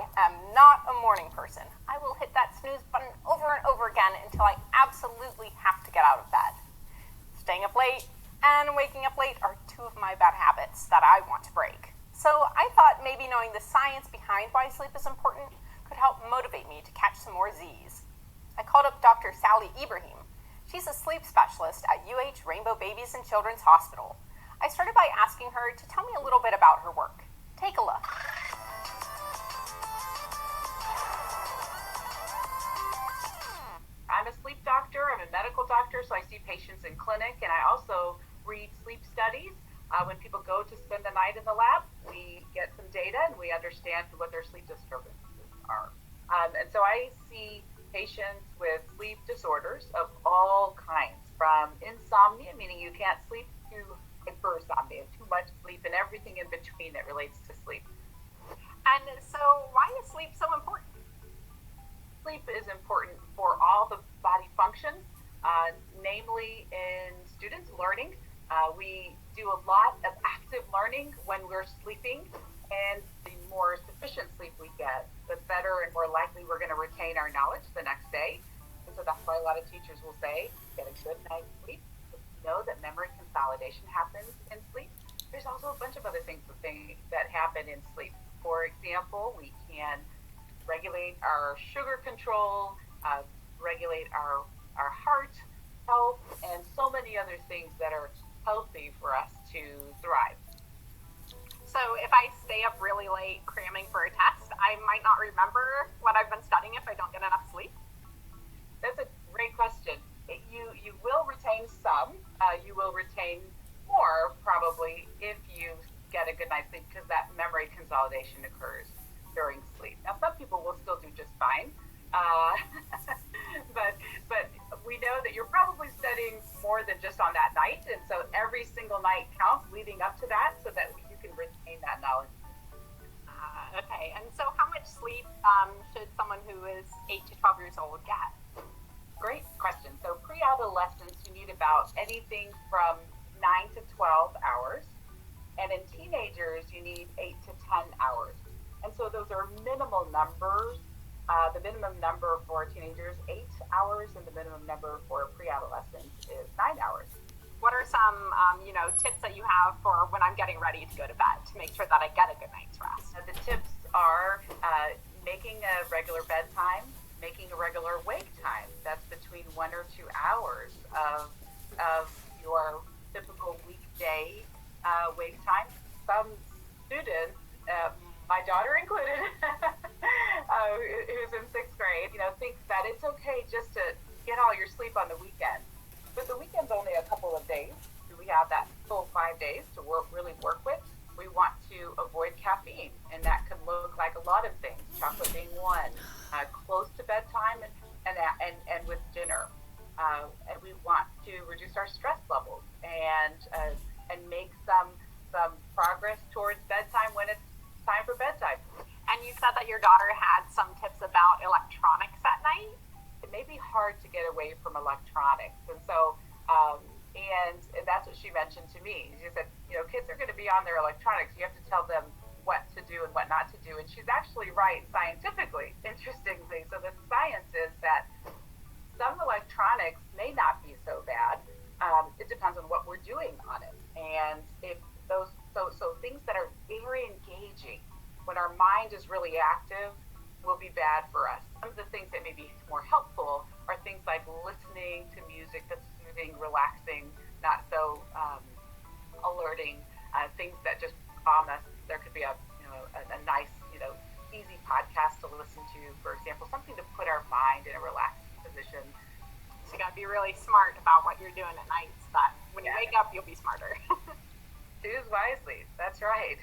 I am not a morning person. I will hit that snooze button over and over again until I absolutely have to get out of bed. Staying up late and waking up late are two of my bad habits that I want to break. So I thought maybe knowing the science behind why sleep is important could help motivate me to catch some more Z's. I called up Dr. Sally Ibrahim. She's a sleep specialist at UH Rainbow Babies and Children's Hospital. I started by asking her to tell me a little bit about her work. Take a look. I'm a sleep doctor. I'm a medical doctor, so I see patients in clinic, and I also read sleep studies. When people go to spend the night in the lab, we get some data and we understand what their sleep disturbances are. And so I see patients with sleep disorders of all kinds, from insomnia, meaning you can't sleep, to hypersomnia, too much sleep, and everything in between that relates to sleep. And so why is sleep so important? Sleep is important for all the body functions, namely in students learning. We do a lot of active learning when we're sleeping, and the more sufficient sleep we get, the better and more likely we're going to retain our knowledge the next day. And so that's why a lot of teachers will say, get a good night's sleep. Know that memory consolidation happens in sleep. There's also a bunch of other things that happen in sleep. For example, we can regulate our sugar control, regulate our heart health, and so many other things that are healthy for us to thrive. So if I stay up really late cramming for a test, I might not remember what I've been studying if I don't get enough sleep? That's a great question. You will retain some. You will retain more probably if you get a good night's sleep, because that memory consolidation occurs during sleep. Now, some people will still do just fine, but we know that you're probably studying more than just on that night, and so every single night counts leading up to that so that you can retain that knowledge. Okay, and so how much sleep should someone who is 8 to 12 years old get? Great question. So pre-adolescents, you need about anything from 9 to 12 hours, and in teenagers, you need 8 to 10 hours. And so those are minimal numbers. The minimum number for teenagers, 8 hours, and the minimum number for pre-adolescents is 9 hours. What are some, tips that you have for when I'm getting ready to go to bed to make sure that I get a good night's rest? The tips are making a regular bedtime, making a regular wake time. That's between 1 or 2 hours of your typical weekday wake time. Some students, my daughter included, who's in 6th grade, thinks that it's okay just to get all your sleep on the weekend. But the weekend's only a couple of days. We have that full 5 days to really work with. We want to avoid caffeine, and that can look like a lot of things. Chocolate being one, close to bedtime, and with dinner. And we want to reduce our stress levels and make some progress towards bedtime when it's time for bedtime. And you said that your daughter had some tips about electronics at night. It may be hard to get away from electronics, and so and that's what she mentioned to me. She said, kids are going to be on their electronics. You have to tell them what to do and what not to do. And she's actually right scientifically, interestingly. So the science is that some electronics may not be so bad. It depends on what we're doing on it. And if those so things that are very engaging, when our mind is really active, will be bad for us. Some of the things that may be more helpful are things like listening to music that's soothing, relaxing, not so alerting, things that just calm us. There could be a nice, easy podcast to listen to, for example, something to put our mind in a relaxed position. So you got to be really smart about what you're doing at night so that when you wake up, you'll be smarter. Choose wisely. That's right.